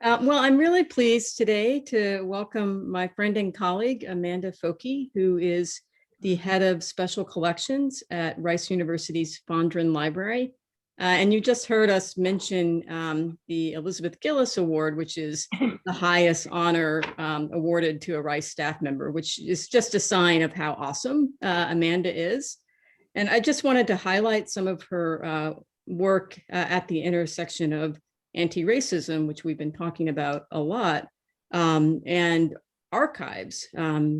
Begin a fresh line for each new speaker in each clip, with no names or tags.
Well, I'm really pleased today to welcome my friend and colleague, Amanda Foki, who is the head of special collections at Rice University's Fondren Library. And you just heard us mention the Elizabeth Gillis Award, which is the highest honor awarded to a Rice staff member, which is just a sign of how awesome Amanda is. And I just wanted to highlight some of her work at the intersection of anti-racism, which we've been talking about a lot, and archives.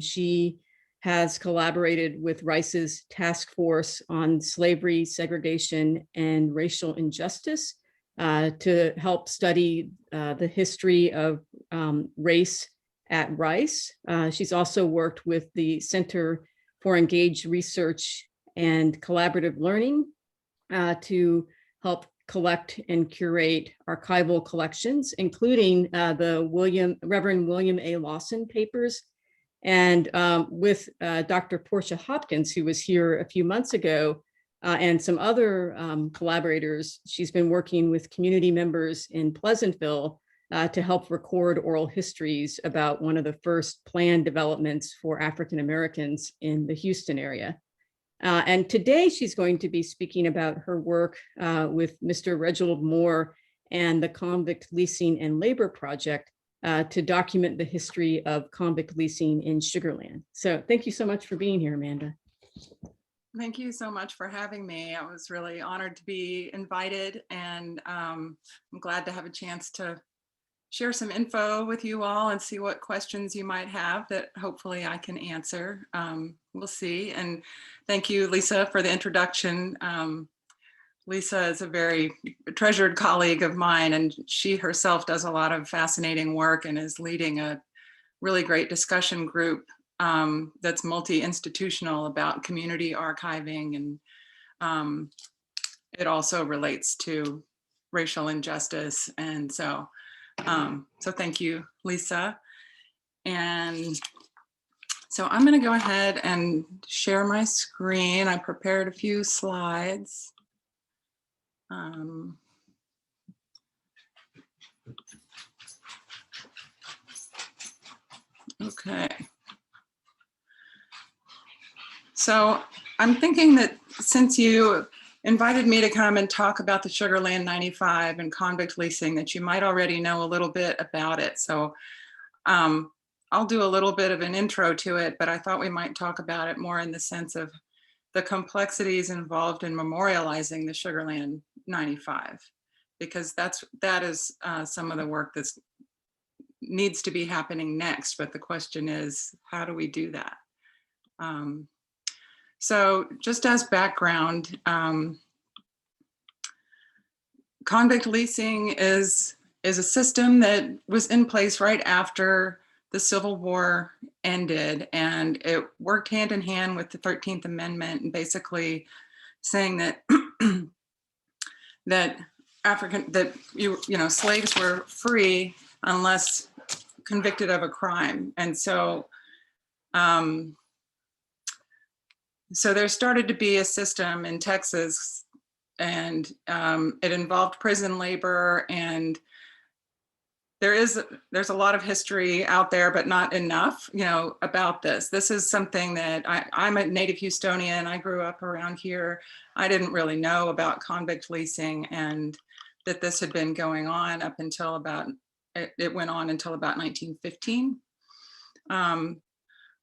She has collaborated with Rice's task force on slavery, segregation, and racial injustice to help study the history of race at Rice. She's also worked with the Center for Engaged Research and Collaborative Learning to help collect and curate archival collections, including the Reverend William A. Lawson papers. And with Dr. Portia Hopkins, who was here a few months ago, and some other collaborators, she's been working with community members in Pleasantville to help record oral histories about one of the first planned developments for African Americans in the Houston area. And today she's going to be speaking about her work with Mr. Reginald Moore and the Convict Leasing and Labor Project to document the history of convict leasing in Sugar Land. So thank you so much for being here, Amanda.
Thank you so much for having me. I was really honored to be invited, and I'm glad to have a chance to share some info with you all and see what questions you might have that hopefully I can answer. We'll see. And thank you, Lisa, for the introduction. Lisa is a very treasured colleague of mine, and she herself does a lot of fascinating work and is leading a really great discussion group that's multi-institutional about community archiving, and it also relates to racial injustice. And so thank you, Lisa. And so I'm going to go ahead and share my screen. I prepared a few slides. Okay. So I'm thinking that since you invited me to come and talk about the Sugar Land 95 and convict leasing, that you might already know a little bit about it. So I'll do a little bit of an intro to it, but I thought we might talk about it more in the sense of the complexities involved in memorializing the Sugar Land 95, because that is some of the work that needs to be happening next. But the question is, how do we do that? So just as background, convict leasing is a system that was in place right after the Civil War ended, and it worked hand in hand with the 13th Amendment, and basically saying that that slaves were free unless convicted of a crime. And so so there started to be a system in Texas, and it involved prison labor, and there's a lot of history out there, but not enough, about this. This is something that I'm a native Houstonian. I grew up around here. I didn't really know about convict leasing, and that this had been going on up until it went on until about 1915.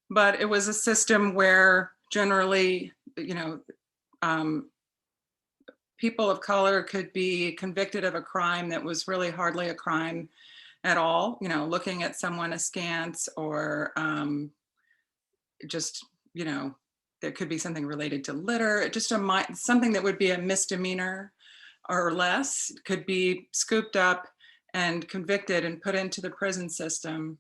But it was a system where generally, people of color could be convicted of a crime that was really hardly a crime at all, looking at someone askance, or just, there could be something related to litter, just something that would be a misdemeanor or less could be scooped up and convicted and put into the prison system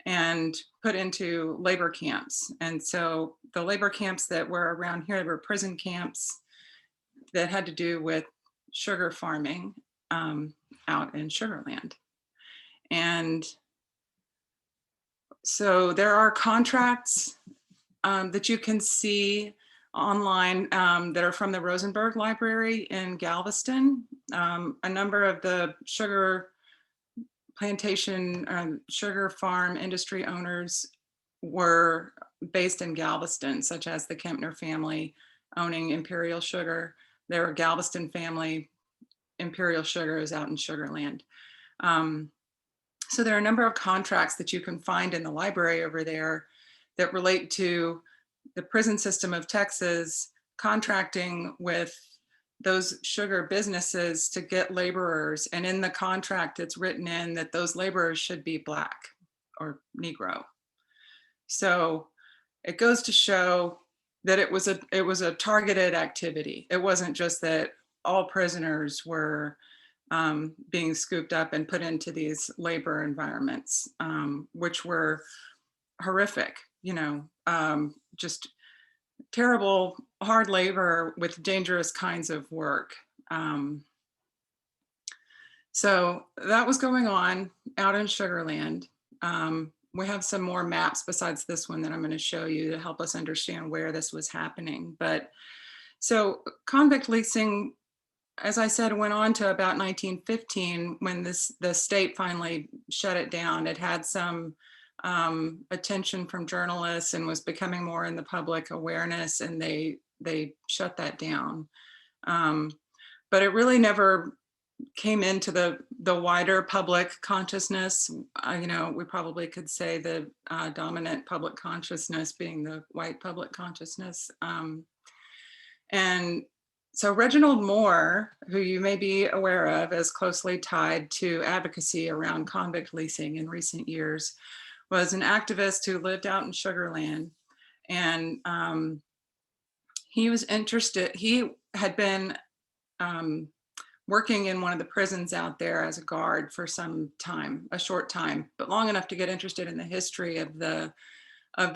and put into labor camps. And so the labor camps that were around here were prison camps that had to do with sugar farming out in Sugar Land. And so there are contracts that you can see online that are from the Rosenberg Library in Galveston. A number of the sugar plantation sugar farm industry owners were based in Galveston, such as the Kempner family owning Imperial Sugar. There were Galveston family. Imperial Sugar is out in Sugar Land. So there are a number of contracts that you can find in the library over there that relate to the prison system of Texas contracting with those sugar businesses to get laborers. And in the contract, it's written in that those laborers should be Black or Negro. So it goes to show that it was a targeted activity. It wasn't just that all prisoners were being scooped up and put into these labor environments, which were horrific, just terrible, hard labor with dangerous kinds of work. So that was going on out in Sugar Land. We have some more maps besides this one that I'm going to show you to help us understand where this was happening. But so convict leasing, as I said, went on to about 1915 when the state finally shut it down. It had some attention from journalists and was becoming more in the public awareness, and they shut that down. But it really never came into the wider public consciousness. We probably could say the dominant public consciousness being the white public consciousness. And so Reginald Moore, who you may be aware of, is closely tied to advocacy around convict leasing in recent years, was an activist who lived out in Sugar Land. And he was interested, he had been working in one of the prisons out there as a guard for some time, a short time, but long enough to get interested in the history of the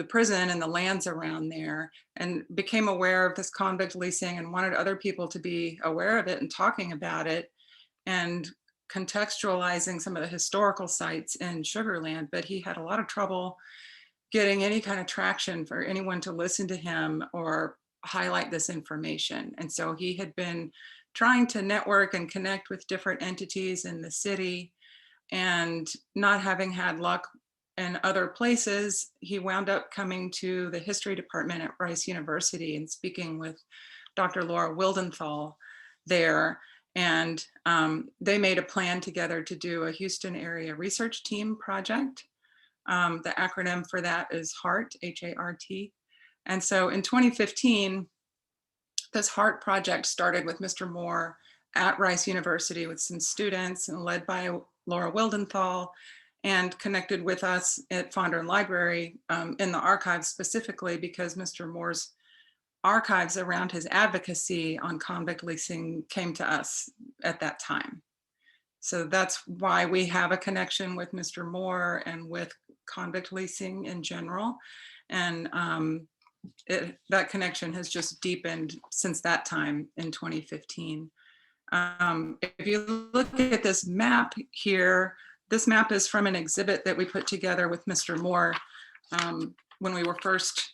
prison and the lands around there, and became aware of this convict leasing and wanted other people to be aware of it and talking about it and contextualizing some of the historical sites in Sugar Land. But he had a lot of trouble getting any kind of traction for anyone to listen to him or highlight this information. And so he had been trying to network and connect with different entities in the city, and not having had luck in other places, he wound up coming to the history department at Rice University and speaking with Dr. Laura Wildenthal there. And they made a plan together to do a Houston area research team project. The acronym for that is HART, H-A-R-T. And so in 2015, this HART project started with Mr. Moore at Rice University with some students and led by Laura Wildenthal, and connected with us at Fondren Library in the archives specifically because Mr. Moore's archives around his advocacy on convict leasing came to us at that time. So that's why we have a connection with Mr. Moore and with convict leasing in general. And that connection has just deepened since that time in 2015. If you look at this map here, this map is from an exhibit that we put together with Mr. Moore when we were first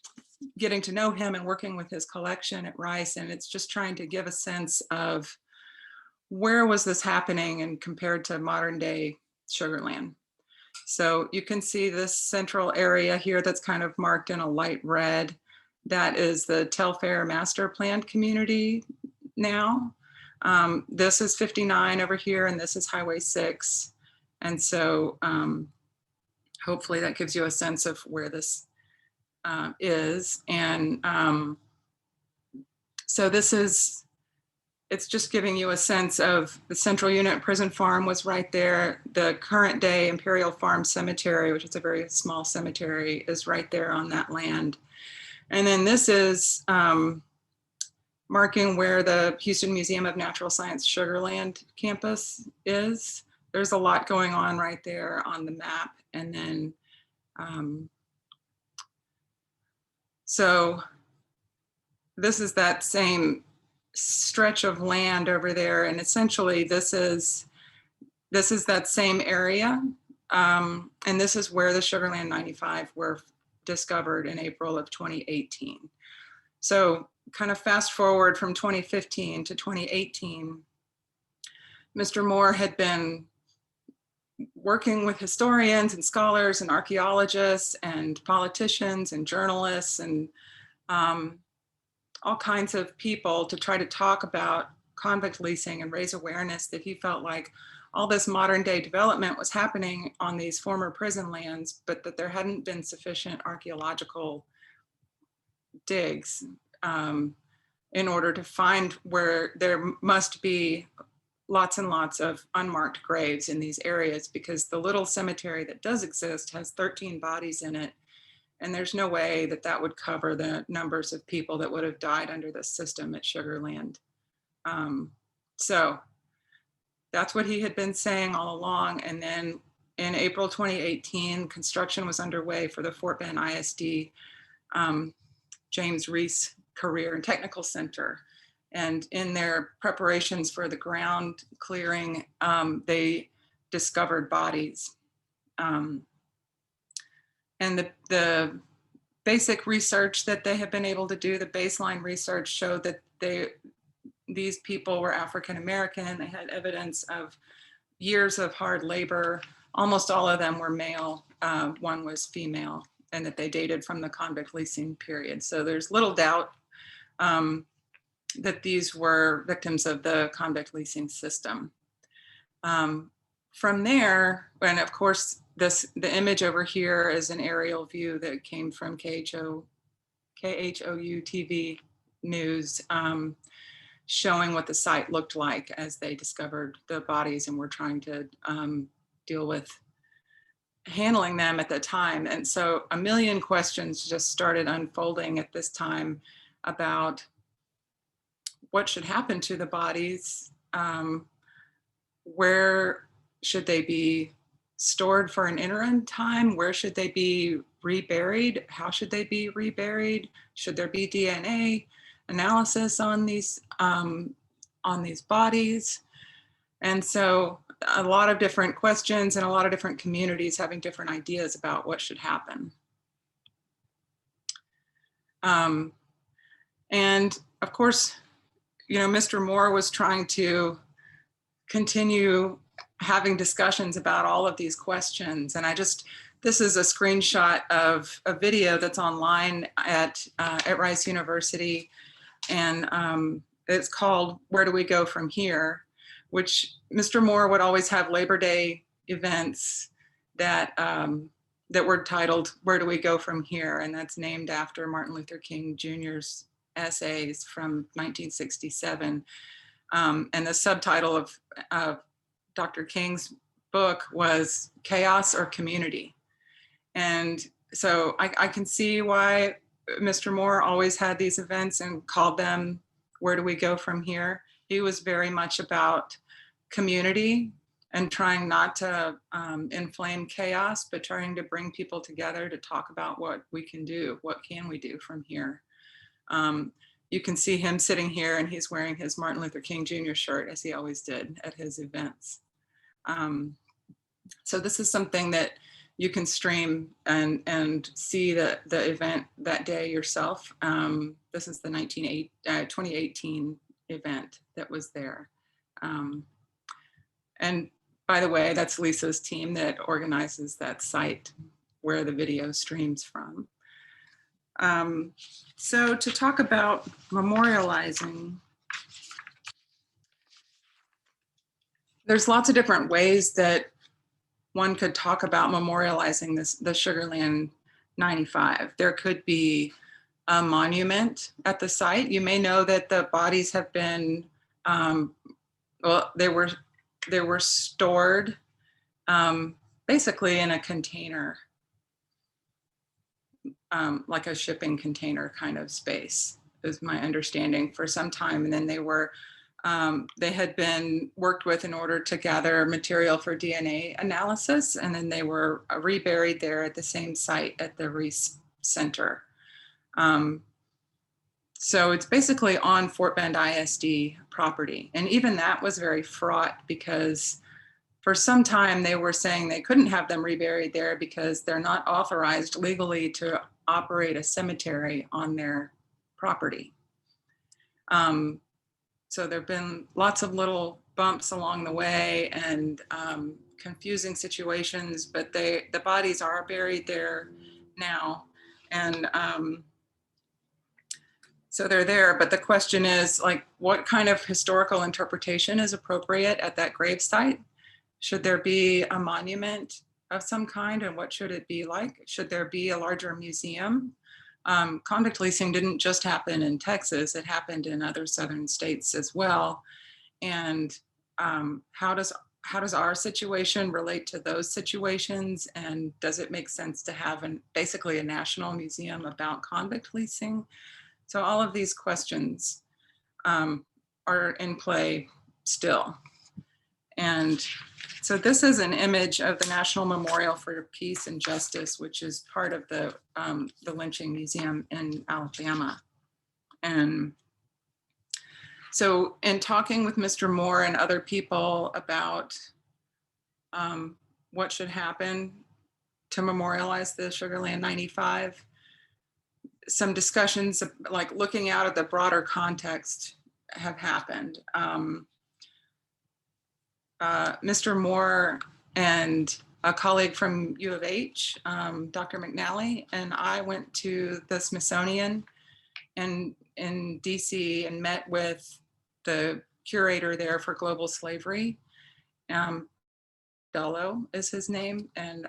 getting to know him and working with his collection at Rice. And it's just trying to give a sense of where was this happening and compared to modern day Sugar Land. So you can see this central area here that's kind of marked in a light red. That is the Telfair Master Plan community now. This is 59 over here, and this is Highway 6. And so hopefully that gives you a sense of where this is. And so this is, it's just giving you a sense of the Central Unit Prison Farm was right there. The current day Imperial Farm Cemetery, which is a very small cemetery, is right there on that land. And then this is marking where the Houston Museum of Natural Science Sugar Land campus is. There's a lot going on right there on the map. And then, so this is that same stretch of land over there. And essentially this is that same area. And this is where the Sugar Land 95 were discovered in April of 2018. So kind of fast forward from 2015 to 2018, Mr. Moore had been working with historians and scholars and archaeologists and politicians and journalists and all kinds of people to try to talk about convict leasing and raise awareness that he felt like all this modern day development was happening on these former prison lands, but that there hadn't been sufficient archaeological digs in order to find where there must be lots and lots of unmarked graves in these areas, because the little cemetery that does exist has 13 bodies in it. And there's no way that that would cover the numbers of people that would have died under this system at Sugar Land. So that's what he had been saying all along. And then in April 2018, construction was underway for the Fort Bend ISD James Reese Career and Technical Center. And in their preparations for the ground clearing, they discovered bodies. And the basic research that they have been able to do, the baseline research, showed that these people were African American. They had evidence of years of hard labor. Almost all of them were male. One was female, and that they dated from the convict leasing period. So there's little doubt that these were victims of the convict leasing system. From there, and of course, the image over here is an aerial view that came from KHOU TV news, showing what the site looked like as they discovered the bodies and were trying to deal with handling them at the time. And so a million questions just started unfolding at this time about what should happen to the bodies. Where should they be stored for an interim time? Where should they be reburied? How should they be reburied? Should there be DNA analysis on these bodies? And so a lot of different questions and a lot of different communities having different ideas about what should happen. And of course, Mr. Moore was trying to continue having discussions about all of these questions. And this is a screenshot of a video that's online at Rice University. And it's called "Where Do We Go From Here?", which Mr. Moore would always have Labor Day events that were titled "Where Do We Go From Here?" And that's named after Martin Luther King Jr.'s essays from 1967. And the subtitle of Dr. King's book was "Chaos or Community." And so I can see why Mr. Moore always had these events and called them "Where Do We Go From Here?" He was very much about community and trying not to inflame chaos, but trying to bring people together to talk about what we can do, what can we do from here. You can see him sitting here and he's wearing his Martin Luther King Jr. shirt, as he always did at his events. So this is something that you can stream and see the event that day yourself. This is the 2018 event that was there. And by the way, that's Lisa's team that organizes that site where the video streams from. So to talk about memorializing, there's lots of different ways that one could talk about memorializing the Sugar Land 95. There could be a monument at the site. You may know that the bodies have been, they were stored basically in a container, like a shipping container kind of space, is my understanding, for some time. And then they had been worked with in order to gather material for DNA analysis. And then they were reburied there at the same site at the Reese Center. So it's basically on Fort Bend ISD property. And even that was very fraught, because for some time they were saying they couldn't have them reburied there because they're not authorized legally to operate a cemetery on their property. So there've been lots of little bumps along the way, and confusing situations, but the bodies are buried there now. And so they're there, but the question is, like, what kind of historical interpretation is appropriate at that grave site? Should there be a monument of some kind, and what should it be like? Should there be a larger museum? Convict leasing didn't just happen in Texas, it happened in other southern states as well. And how does our situation relate to those situations? And does it make sense to have basically a national museum about convict leasing? So all of these questions are in play still. And so this is an image of the National Memorial for Peace and Justice, which is part of the Lynching Museum in Alabama. And so in talking with Mr. Moore and other people about what should happen to memorialize the Sugar Land 95, some discussions like looking out at the broader context have happened. Mr. Moore and a colleague from U of H, Dr. McNally, and I went to the Smithsonian in DC and met with the curator there for global slavery. Bello is his name, and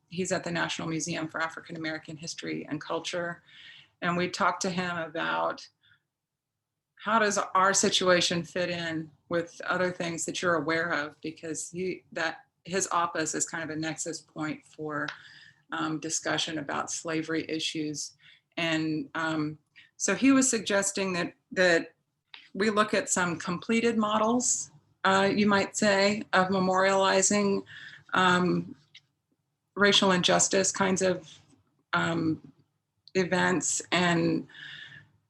he's at the National Museum for African American History and Culture. And we talked to him about how does our situation fit in with other things that you're aware of, because his office is kind of a nexus point for discussion about slavery issues. And so he was suggesting that we look at some completed models, you might say, of memorializing racial injustice kinds of events. And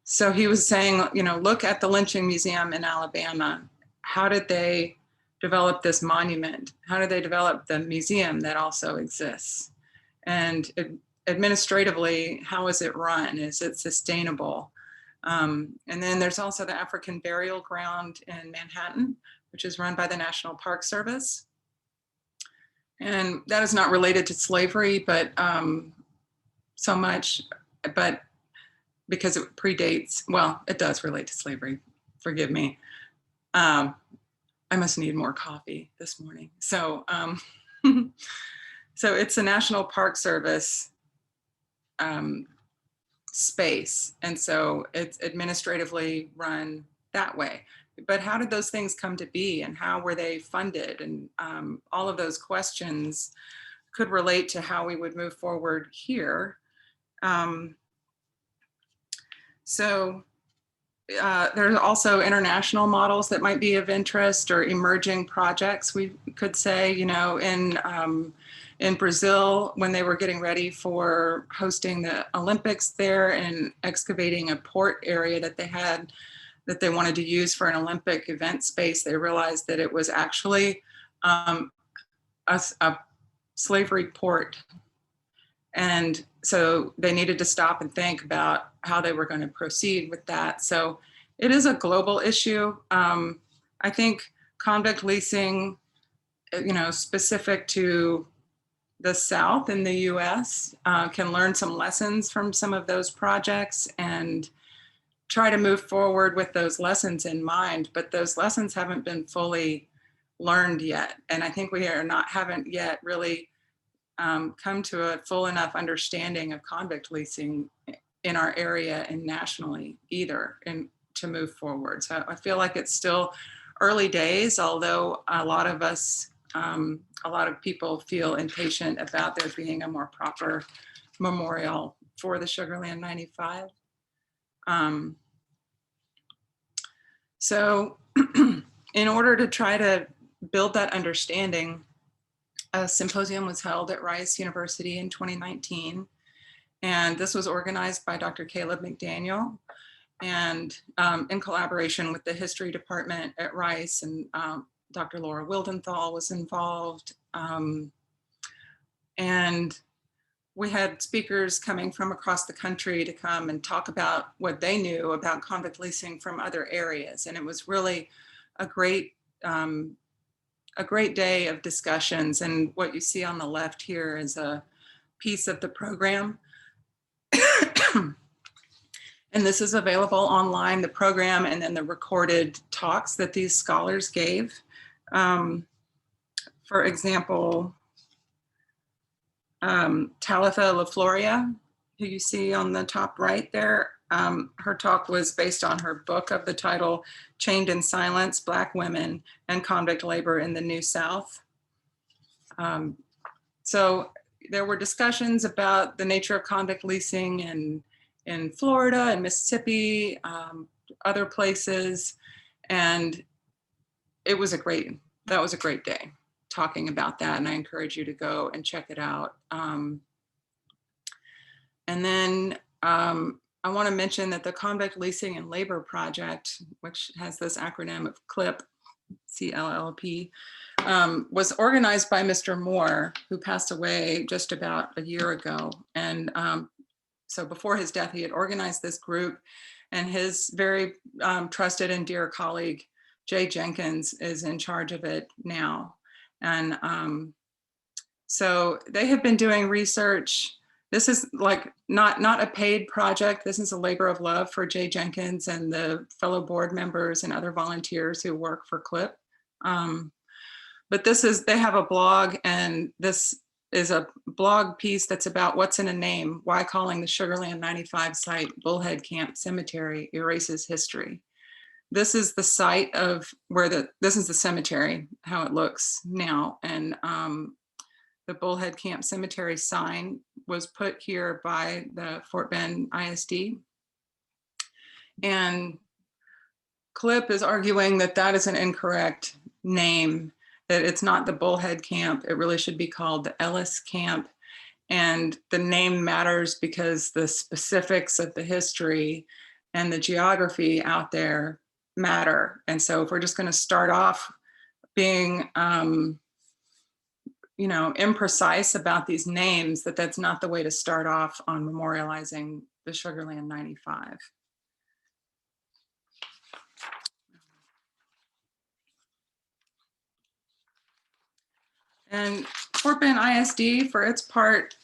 so he was saying, look at the Lynching Museum in Alabama. How did they develop this monument? How did they develop the museum that also exists? And administratively, how is it run? Is it sustainable? And then there's also the African Burial Ground in Manhattan, which is run by the National Park Service. And that is not related to slavery, but so much, but because it predates, well, it does relate to slavery, forgive me. I must need more coffee this morning. So, so it's a National Park Service space. And so it's administratively run that way. But how did those things come to be, and how were they funded? And all of those questions could relate to how we would move forward here. So there's also international models that might be of interest, or emerging projects, we could say, in Brazil, when they were getting ready for hosting the Olympics there and excavating a port area that they had, that they wanted to use for an Olympic event space, they realized that it was actually a slavery port. And so they needed to stop and think about how they were going to proceed with that. So it is a global issue. I think convict leasing, specific to the South in the US, can learn some lessons from some of those projects and try to move forward with those lessons in mind, but those lessons haven't been fully learned yet. And I think we haven't yet really come to a full enough understanding of convict leasing in our area and nationally either, and to move forward. So I feel like it's still early days, although a lot of us, a lot of people feel impatient about there being a more proper memorial for the Sugar Land 95. So in order to try to build that understanding, a symposium was held at Rice University in 2019. And this was organized by Dr. Caleb McDaniel, and in collaboration with the history department at Rice, and Dr. Laura Wildenthal was involved. And we had speakers coming from across the country to come and talk about what they knew about convict leasing from other areas. And it was really a great a great day of discussions. And what you see on the left here is a piece of the program. And this is available online, the program, and then the recorded talks that these scholars gave. For example, Talitha LaFloria, who you see on the top right there, her talk was based on her book of the title, Chained in Silence, Black Women and Convict Labor in the New South. So there were discussions about the nature of convict leasing in Florida and Mississippi, other places. And that was a great day talking about that. And I encourage you to go and check it out. And then I want to mention that the Convict Leasing and Labor Project, which has this acronym of CLLP, C-L-L-P, was organized by Mr. Moore, who passed away just about a year ago. And so before his death, he had organized this group, and his very trusted and dear colleague, Jay Jenkins, is in charge of it now. And so they have been doing research. This is like not a paid project. This is a labor of love for Jay Jenkins and the fellow board members and other volunteers who work for CLLP. But they have a blog, and this is a blog piece that's about what's in a name, why calling the Sugar Land 95 site Bullhead Camp Cemetery erases history. This is the site of where this is the cemetery, how it looks now. And the Bullhead Camp Cemetery sign was put here by the Fort Bend ISD. And CLLP is arguing that that is an incorrect name, that it's not the Bullhead Camp. It really should be called the Ellis Camp. And the name matters because the specifics of the history and the geography out there matter. And so if we're just going to start off being imprecise about these names, that's not the way to start off on memorializing the Sugar Land 95. And Fort Bend ISD, for its part,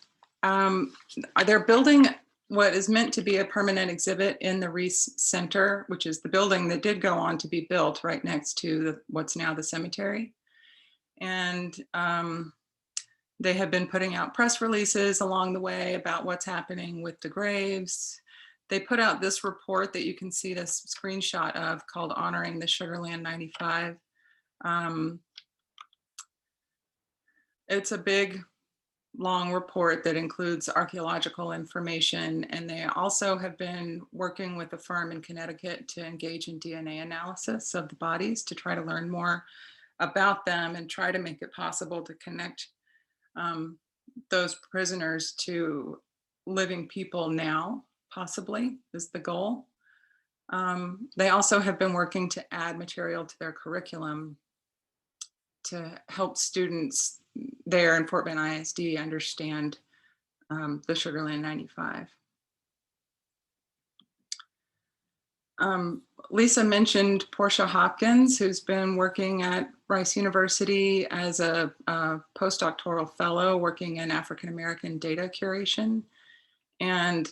they're building what is meant to be a permanent exhibit in the Reese Center, which is the building that did go on to be built right next to what's now the cemetery. And they have been putting out press releases along the way about what's happening with the graves. They put out this report that you can see this screenshot of called Honoring the Sugar Land 95. It's a big, long report that includes archaeological information, and they also have been working with a firm in Connecticut to engage in DNA analysis of the bodies to try to learn more about them and try to make it possible to connect those prisoners to living people now, possibly, is the goal. They also have been working to add material to their curriculum to help students there in Fort Bend ISD understand the Sugar Land 95. Lisa mentioned Portia Hopkins, who's been working at Rice University as a postdoctoral fellow working in African American data curation. And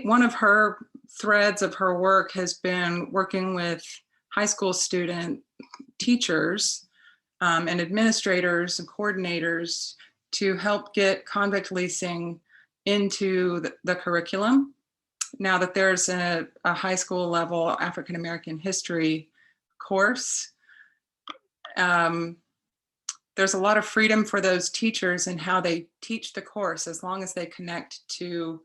one of her threads of her work has been working with high school student teachers and administrators and coordinators to help get convict leasing into the curriculum. Now that there's a high school level African American history course, there's a lot of freedom for those teachers in how they teach the course, as long as they connect to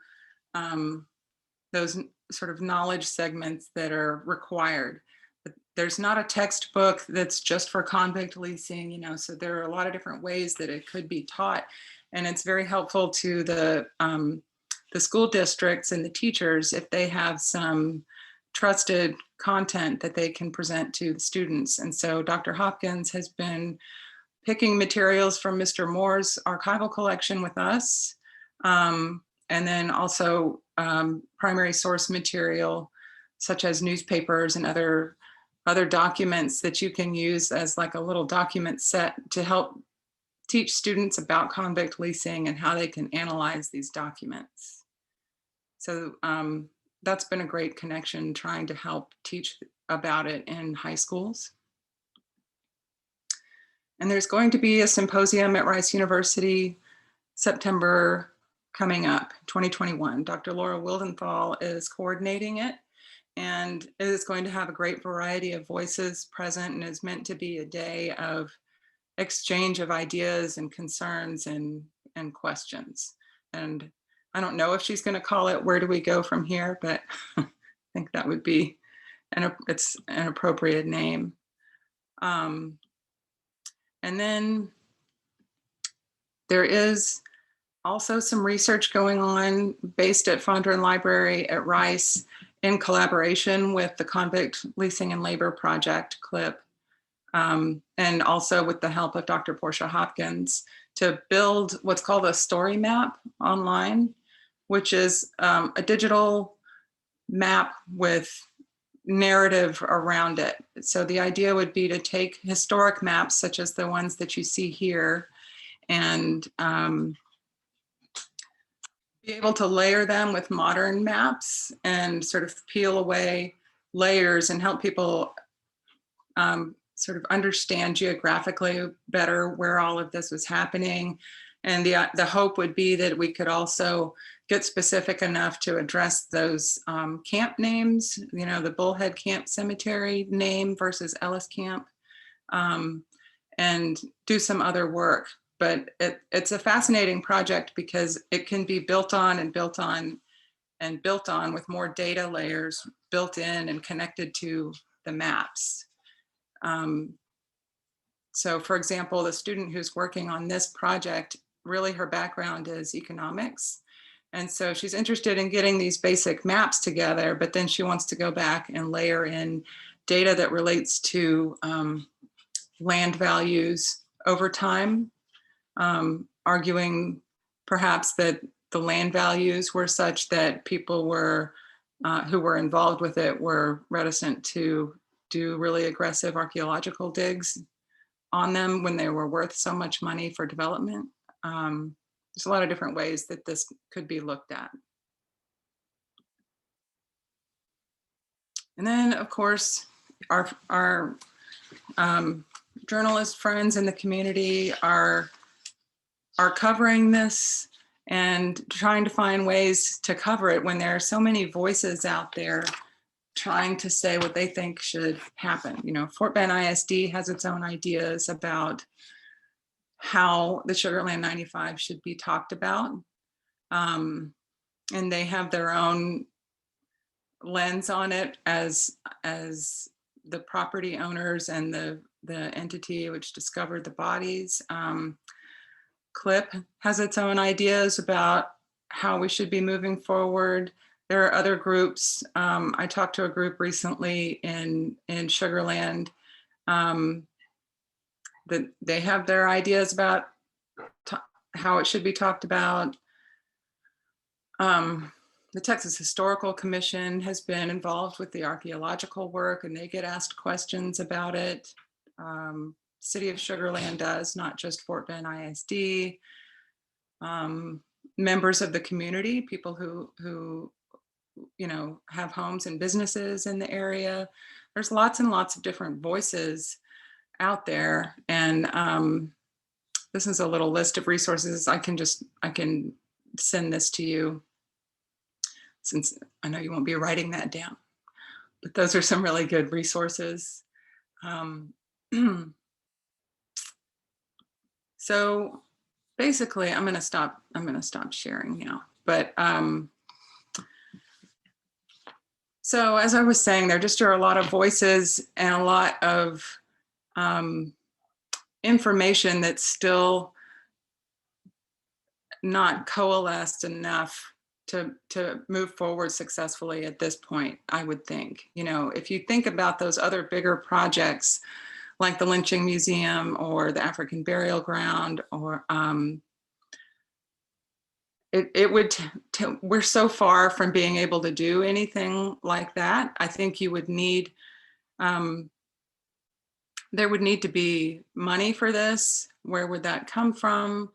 those sort of knowledge segments that are required. But there's not a textbook that's just for convict leasing, so there are a lot of different ways that it could be taught. And it's very helpful to the school districts and the teachers if they have some trusted content that they can present to the students. And so Dr. Hopkins has been picking materials from Mr. Moore's archival collection with us, and then also primary source material such as newspapers and other other documents that you can use as like a little document set to help teach students about convict leasing and how they can analyze these documents. So that's been a great connection, trying to help teach about it in high schools. And there's going to be a symposium at Rice University, September coming up, 2021. Dr. Laura Wildenthal is coordinating it, and it is going to have a great variety of voices present, and is meant to be a day of exchange of ideas and concerns and questions. And I don't know if she's going to call it "Where do we go from here?" but I think that would be it's an appropriate name. And then there is also some research going on based at Fondren Library at Rice in collaboration with the Convict Leasing and Labor Project, CLIP, and also with the help of Dr. Portia Hopkins, to build what's called a story map online, which is a digital map with narrative around it. So the idea would be to take historic maps, such as the ones that you see here, and be able to layer them with modern maps and sort of peel away layers and help people sort of understand geographically better where all of this was happening. And the hope would be that we could also get specific enough to address those camp names, you know, the Bullhead Camp Cemetery name versus Ellis Camp, and do some other work. But it's a fascinating project because it can be built on and built on and built on with more data layers built in and connected to the maps. So for example, the student who's working on this project, really her background is economics. And so she's interested in getting these basic maps together, but then she wants to go back and layer in data that relates to land values over time, arguing perhaps that the land values were such that people were who were involved with it were reticent to do really aggressive archaeological digs on them when they were worth so much money for development. There's a lot of different ways that this could be looked at. And then, of course, our journalist friends in the community are covering this and trying to find ways to cover it when there are so many voices out there trying to say what they think should happen. You know, Fort Bend ISD has its own ideas about how the Sugar Land 95 should be talked about. And they have their own lens on it as the property owners and the entity which discovered the bodies. CLIP has its own ideas about how we should be moving forward. There are other groups. I talked to a group recently in Sugar Land that they have their ideas about how it should be talked about. The Texas Historical Commission has been involved with the archaeological work, and they get asked questions about it. City of Sugar Land does, not just Fort Bend ISD. Members of the community, people who you know, have homes and businesses in the area. There's lots and lots of different voices out there. And this is a little list of resources. I can send this to you, since I know you won't be writing that down, but those are some really good resources. So basically I'm going to stop sharing now, but so as I was saying, there just are a lot of voices and a lot of information that's still not coalesced enough to move forward successfully at this point, I would think. You know, if you think about those other bigger projects like the Lynching Museum or the African Burial Ground, or we're so far from being able to do anything like that. I think you would need there would need to be money for this. Where would that come from?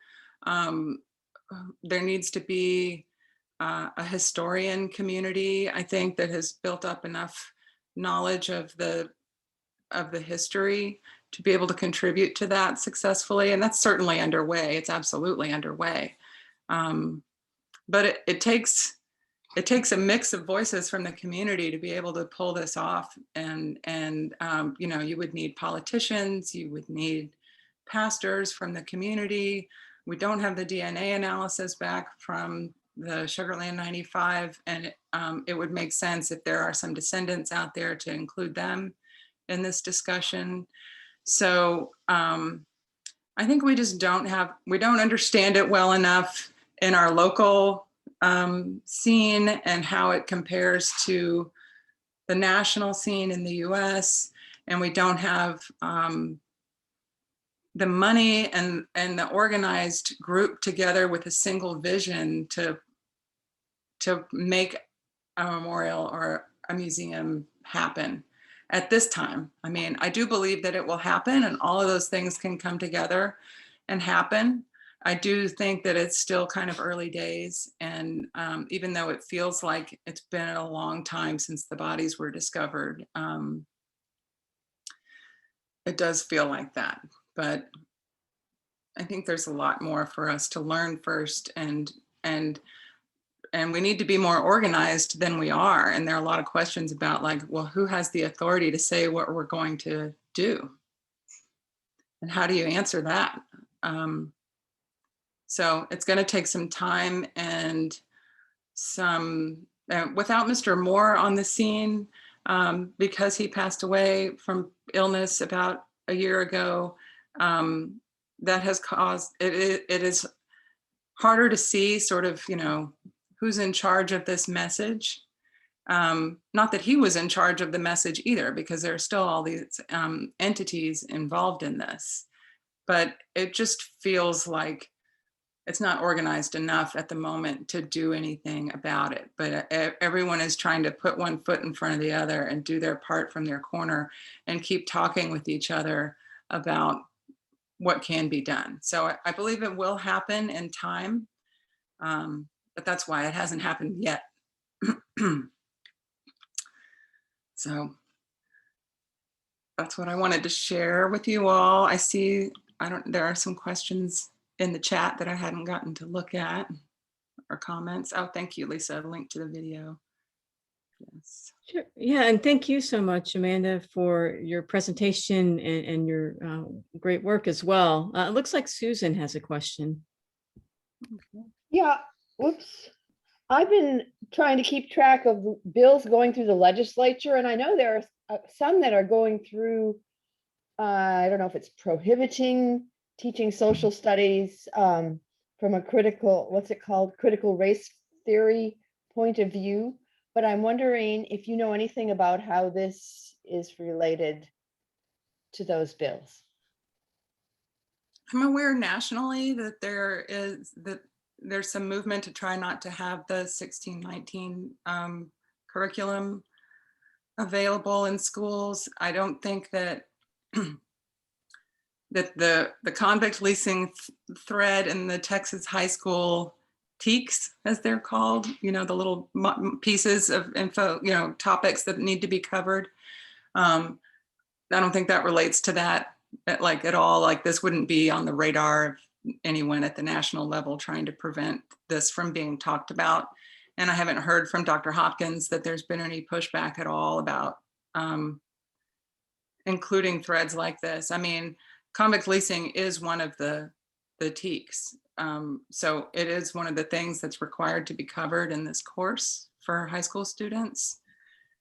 There needs to be a historian community, I think, that has built up enough knowledge of the history to be able to contribute to that successfully. And that's certainly underway. It's absolutely underway. But it takes a mix of voices from the community to be able to pull this off. And you know, you would need politicians, you would need pastors from the community. We don't have the DNA analysis back from the Sugar Land 95, and it would make sense if there are some descendants out there to include them in this discussion. So I think we just don't understand it well enough in our local scene and how it compares to the national scene in the US. And we don't have the money and the organized group together with a single vision to make a memorial or a museum happen at this time. I mean, I do believe that it will happen and all of those things can come together and happen. I do think that it's still kind of early days. And even though it feels like it's been a long time since the bodies were discovered, it does feel like that. But I think there's a lot more for us to learn first, and we need to be more organized than we are. And there are a lot of questions about, like, well, who has the authority to say what we're going to do? And how do you answer that? So it's going to take some time and some, without Mr. Moore on the scene, because he passed away from illness about a year ago, that has caused, it is harder to see sort of, you know, who's in charge of this message. Not that he was in charge of the message either, because there are still all these entities involved in this. But it just feels like it's not organized enough at the moment to do anything about it. But everyone is trying to put one foot in front of the other and do their part from their corner and keep talking with each other about what can be done. So I believe it will happen in time, but that's why it hasn't happened yet. So that's what I wanted to share with you all. I see, there are some questions in the chat that I hadn't gotten to look at, or comments. Oh, thank you, Lisa, link to the video. Yes.
Sure. Yeah, and thank you so much, Amanda, for your presentation and your great work as well. It looks like Susan has a question.
Yeah, whoops. I've been trying to keep track of bills going through the legislature, and I know there are some that are going through, I don't know if it's prohibiting teaching social studies from a critical, what's it called, critical race theory point of view. But I'm wondering if you know anything about how this is related to those bills.
I'm aware nationally that there's some movement to try not to have the 1619 curriculum available in schools. I don't think that that the convict leasing thread in the Texas high school TEKS, as they're called, you know, the little pieces of info, you know, topics that need to be covered. I don't think that relates to that like at all. Like, this wouldn't be on the radar of anyone at the national level trying to prevent this from being talked about. And I haven't heard from Dr. Hopkins that there's been any pushback at all about including threads like this. I mean, convict leasing is one of the TEKS. So it is one of the things that's required to be covered in this course for high school students.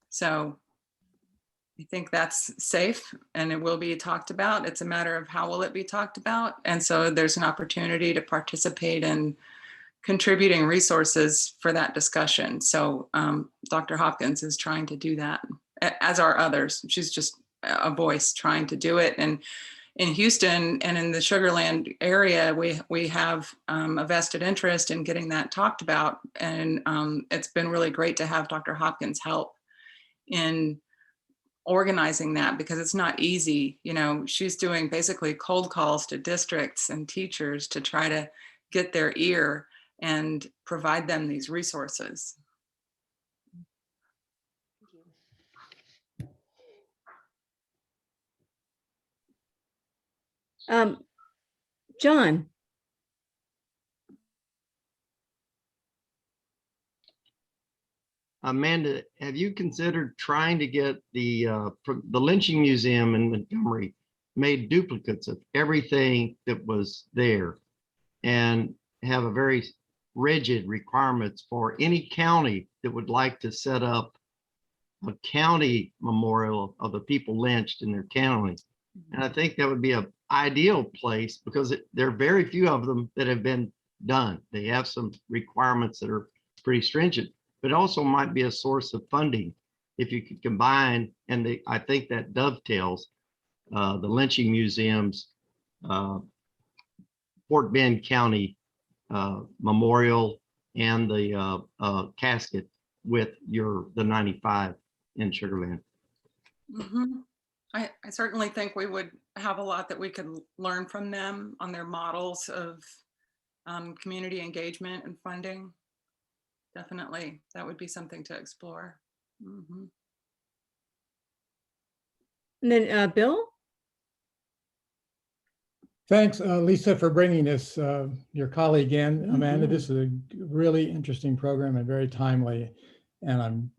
So I think that's safe and it will be talked about. It's a matter of how will it be talked about. And so there's an opportunity to participate in contributing resources for that discussion. So Dr. Hopkins is trying to do that, as are others. She's just a voice trying to do it. And in Houston and in the Sugar Land area, we have a vested interest in getting that talked about. And it's been really great to have Dr. Hopkins help in organizing that, because it's not easy. You know, she's doing basically cold calls to districts and teachers to try to get their ear and provide them these resources.
John,
Amanda, have you considered trying to get the lynching museum in Montgomery made duplicates of everything that was there and have a very rigid requirements for any county that would like to set up a county memorial of the people lynched in their county? And I think that would be an ideal place because there are very few of them that have been done. They have some requirements that are pretty stringent, but also might be a source of funding if you could combine. And I think that dovetails the lynching museums, Fort Bend County memorial, and the casket with the 95 in Sugar Land.
Mhm. I certainly think we would have a lot that we could learn from them on their models of community engagement and funding. Definitely, that would be something to explore. Mhm.
and then Bill?
Thanks, Lisa, for bringing this, your colleague in. Amanda, this is a really interesting program and very timely. And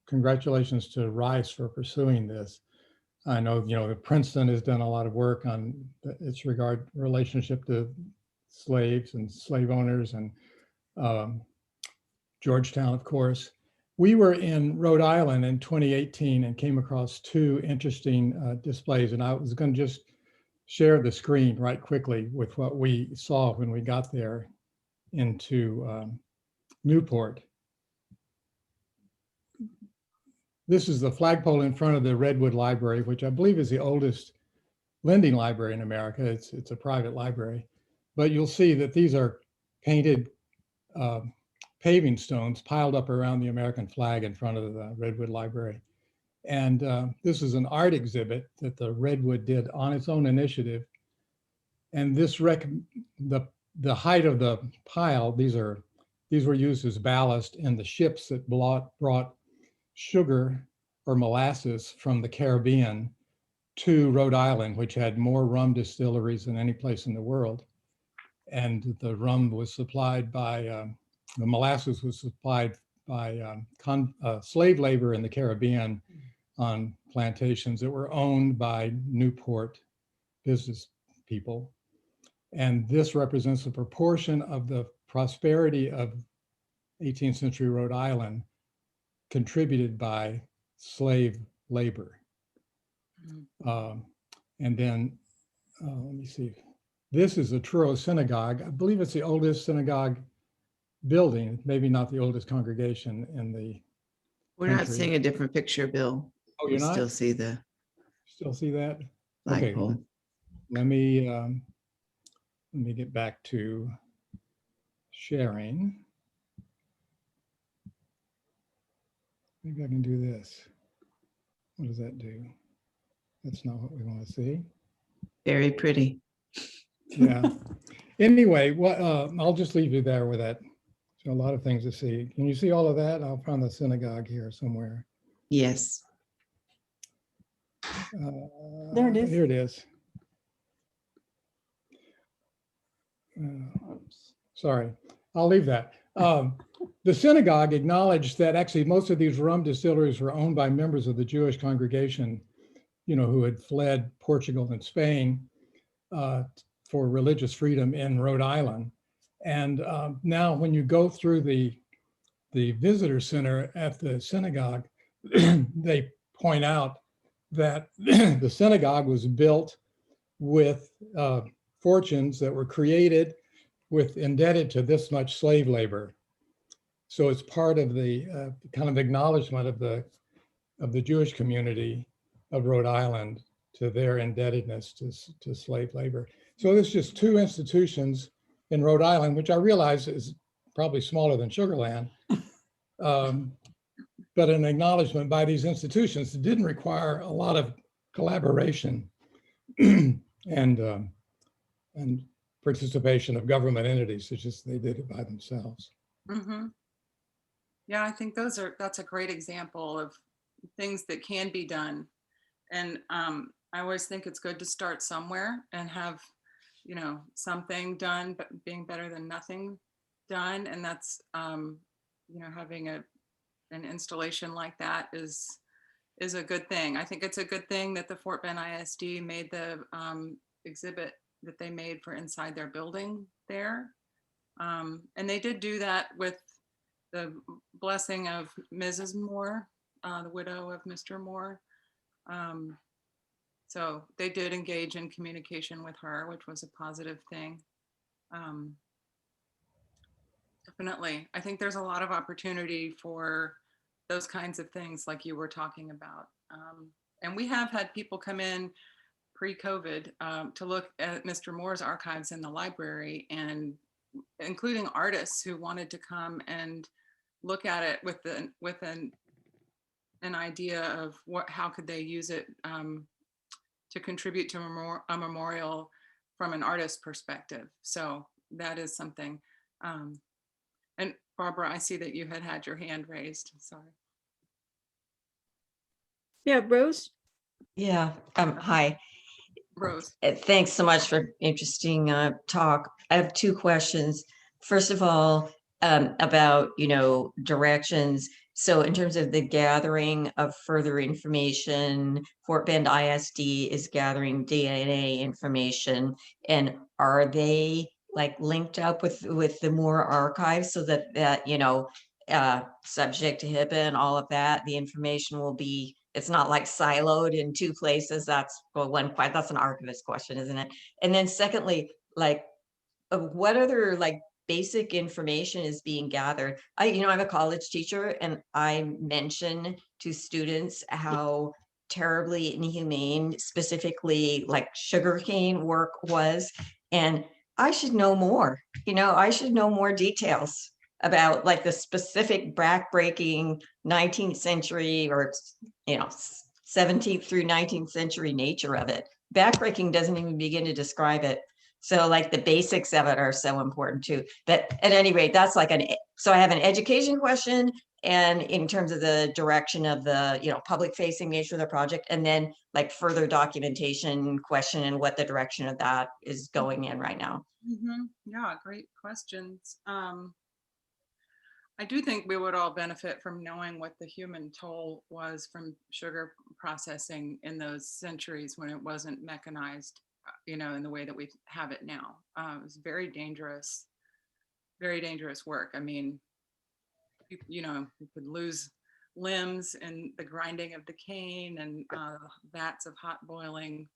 congratulations to Rice for pursuing this. I know, Princeton has done a lot of work on its relationship to slaves and slave owners, and Georgetown, of course. We were in Rhode Island in 2018 and came across two interesting displays, and I was going to just share the screen right quickly with what we saw when we got there into Newport. This is the flagpole in front of the Redwood Library, which I believe is the oldest lending library in America. It's a private library, but you'll see that these are painted paving stones piled up around the American flag in front of the Redwood Library. And this is an art exhibit that the Redwood did on its own initiative. And this the height of the pile, these were used as ballast in the ships that brought sugar or molasses from the Caribbean to Rhode Island, which had more rum distilleries than any place in the world. And the rum was supplied by, the molasses was supplied by slave labor in the Caribbean on plantations that were owned by Newport business people. And this represents a proportion of the prosperity of 18th century Rhode Island contributed by slave labor. And then, let me see. This is the Truro Synagogue. I believe it's the oldest synagogue building, maybe not the oldest congregation in the
We're not
country.
seeing a different picture, Bill.
Oh,
We
you're not?
still see the
Still see that?
flagpole.
Let me get back to sharing. Maybe I can do this. What does that do? That's not what we want to see.
Very pretty.
Yeah. Anyway, I'll just leave you there with that. So a lot of things to see. Can you see all of that? I'll find the synagogue here somewhere.
Yes.
There it is.
Here it is. Sorry, I'll leave that. The synagogue acknowledged that actually most of these rum distilleries were owned by members of the Jewish congregation, who had fled Portugal and Spain for religious freedom in Rhode Island. And now when you go through the visitor center at the synagogue, they point out that the synagogue was built with fortunes that were created indebted to this much slave labor. So it's part of the kind of acknowledgement of the Jewish community of Rhode Island to their indebtedness to slave labor. So there's just two institutions in Rhode Island, which I realize is probably smaller than Sugar Land, but an acknowledgement by these institutions that didn't require a lot of collaboration and participation of government entities. It's just they did it by themselves.
Mhm. Yeah, I think that's a great example of things that can be done. And I always think it's good to start somewhere and have, something done, but being better than nothing done. And that's, having an installation like that is a good thing. I think it's a good thing that the Fort Bend ISD made the exhibit that they made for inside their building there. And they did do that with the blessing of Mrs. Moore, the widow of Mr. Moore. So they did engage in communication with her, which was a positive thing. Definitely. I think there's a lot of opportunity for those kinds of things like you were talking about. And we have had people come in pre-COVID to look at Mr. Moore's archives in the library, and including artists who wanted to come and look at it with an idea of how could they use it to contribute to a memorial from an artist perspective. So that is something. And Barbara, I see that you had your hand raised. Sorry.
Yeah, Rose?
Yeah, hi.
Rose.
Thanks so much for interesting talk. I have two questions. First of all, about, directions. So in terms of the gathering of further information, Fort Bend ISD is gathering DNA information, and are they like linked up with the Moore archives so that subject to HIPAA and all of that, the information will be, it's not like siloed in two places. That's that's an archivist question, isn't it? And then secondly, like what other like basic information is being gathered? I'm a college teacher, and I mention to students how terribly inhumane specifically like sugarcane work was, and I should know more. I should know more details about like the specific backbreaking 19th century or 17th through 19th century nature of it. Backbreaking doesn't even begin to describe it. So like the basics of it are so important too. But at any rate, that's like so I have an education question, and in terms of the direction of the, public facing nature of the project, and then like further documentation question and what the direction of that is going in right now.
Mm-hmm. Yeah, great questions. I do think we would all benefit from knowing what the human toll was from sugar processing in those centuries when it wasn't mechanized, in the way that we have it now. It was very dangerous work. I mean, you could lose limbs in the grinding of the cane and vats of hot boiling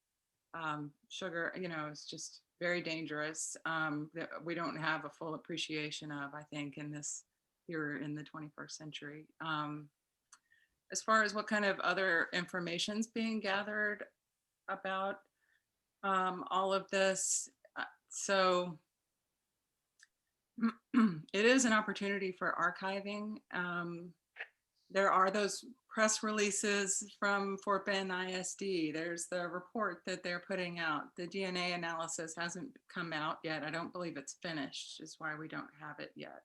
sugar. It's just very dangerous that we don't have a full appreciation of, I think, here in the 21st century. As far as what kind of other information's being gathered about all of this, so it is an opportunity for archiving. There are those press releases from Fort Bend ISD. There's the report that they're putting out. The DNA analysis hasn't come out yet. I don't believe it's finished, is why we don't have it yet.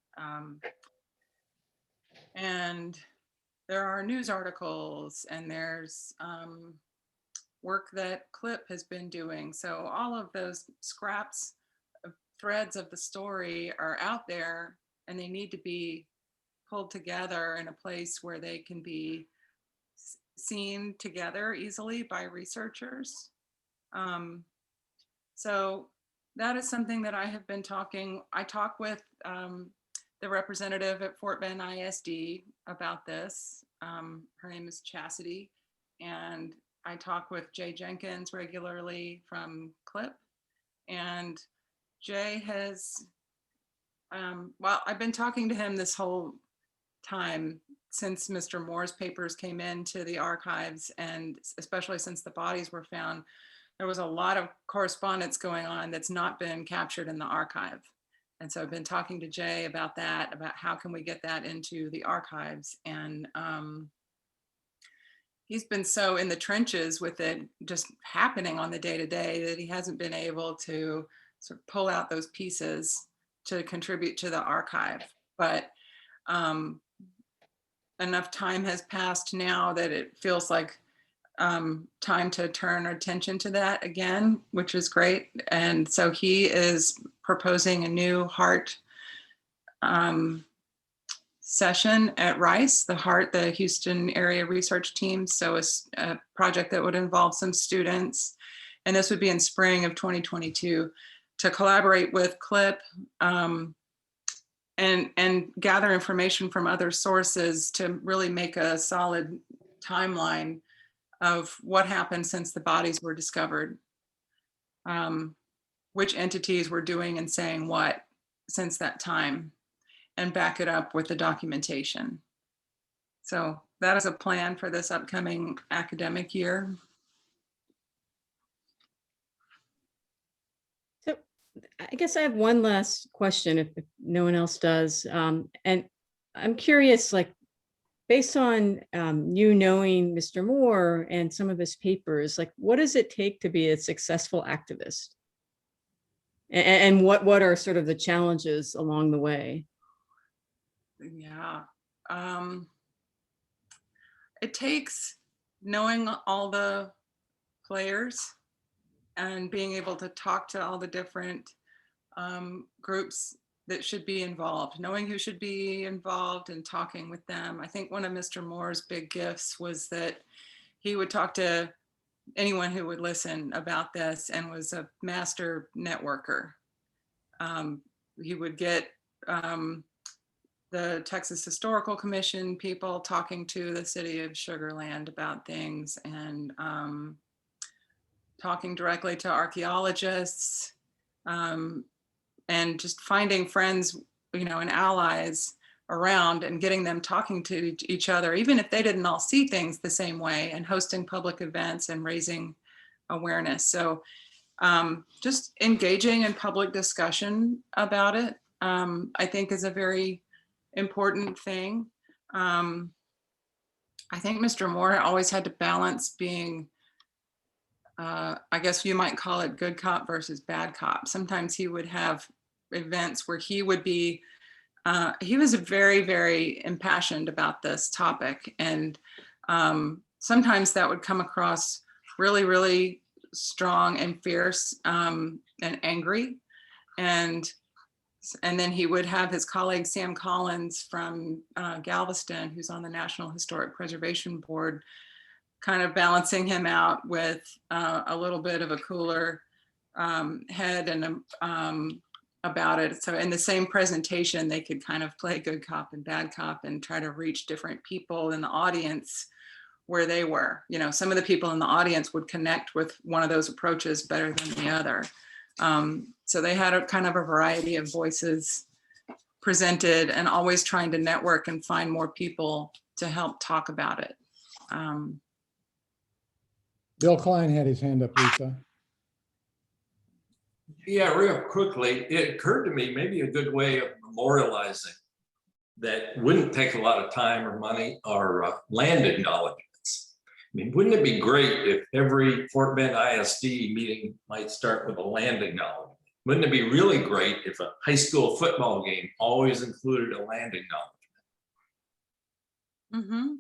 And there are news articles, and there's work that CLIP has been doing. So all of those scraps of threads of the story are out there, and they need to be pulled together in a place where they can be seen together easily by researchers. So that is something that I have been I talk with the representative at Fort Bend ISD about this. Her name is Chastity, and I talk with Jay Jenkins regularly from CLIP. And Jay has, I've been talking to him this whole time since Mr. Moore's papers came into the archives, and especially since the bodies were found. There was a lot of correspondence going on that's not been captured in the archive. And so I've been talking to Jay about that, about how can we get that into the archives. And he's been so in the trenches with it just happening on the day-to-day that he hasn't been able to sort of pull out those pieces to contribute to the archive. But enough time has passed now that it feels like time to turn our attention to that again, which is great. And so he is proposing a new HEART session at Rice, the HEART, the Houston Area Research Team. So it's a project that would involve some students, and this would be in spring of 2022, to collaborate with CLIP and gather information from other sources to really make a solid timeline of what happened since the bodies were discovered, which entities were doing and saying what since that time, and back it up with the documentation. So that is a plan for this upcoming academic year.
So I guess I have one last question if no one else does. And I'm curious, like, based on you knowing Mr. Moore and some of his papers, like, what does it take to be a successful activist? And what are sort of the challenges along the way?
Yeah. It takes knowing all the players and being able to talk to all the different groups that should be involved, knowing who should be involved and talking with them. I think one of Mr. Moore's big gifts was that he would talk to anyone who would listen about this and was a master networker. He would get the Texas Historical Commission people talking to the city of Sugar Land about things, and talking directly to archaeologists, and just finding friends, you know, and allies around and getting them talking to each other, even if they didn't all see things the same way, and hosting public events and raising awareness. So just engaging in public discussion about it, I think is a very important thing. I think Mr. Moore always had to balance being, I guess you might call it good cop versus bad cop. Sometimes he would have events where he would be, he was very, very impassioned about this topic. And sometimes that would come across really, really strong and fierce and angry. And then he would have his colleague, Sam Collins from Galveston, who's on the National Historic Preservation Board, kind of balancing him out with a little bit of a cooler head and about it. So in the same presentation, they could kind of play good cop and bad cop and try to reach different people in the audience where they were. You know, some of the people in the audience would connect with one of those approaches better than the other. So they had a kind of a variety of voices presented, and always trying to network and find more people to help talk about it.
Bill Klein had his hand up, Lisa.
Yeah, real quickly, it occurred to me maybe a good way of memorializing that wouldn't take a lot of time or money are land acknowledgements. I mean, wouldn't it be great if every Fort Bend ISD meeting might start with a land acknowledgement? Wouldn't it be really great if a high school football game always included a land acknowledgement?
Mm-hmm.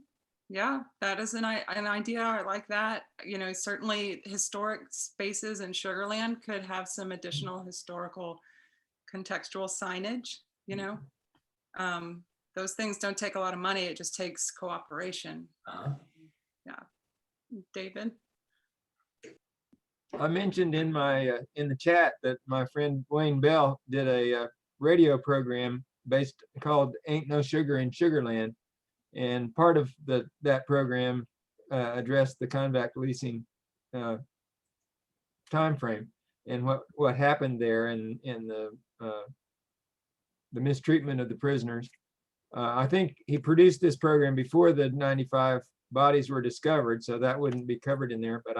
Yeah, that is an idea. I like that. You know, certainly historic spaces in Sugar Land could have some additional historical contextual signage, you know. Those things don't take a lot of money. It just takes cooperation. Yeah. David?
I mentioned in my in the chat that my friend Wayne Bell did a radio program called "Ain't No Sugar in Sugar Land," and part of that program addressed the convict leasing time frame and what happened there, and the mistreatment of the prisoners. I think he produced this program before the 95 bodies were discovered, so that wouldn't be covered in there, but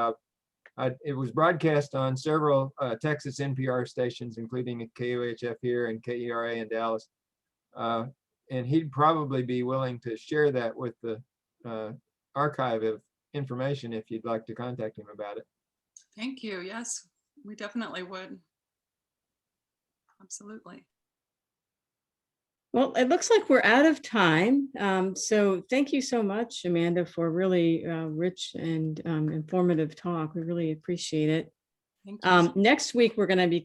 It was broadcast on several Texas NPR stations, including KUHF here and KERA in Dallas. And he'd probably be willing to share that with the archive of information if you'd like to contact him about it.
Thank you. Yes, we definitely would. Absolutely.
Well, it looks like we're out of time. So thank you so much, Amanda, for a really rich and informative talk. We really appreciate it.
Thank you.
Next week, we're going to be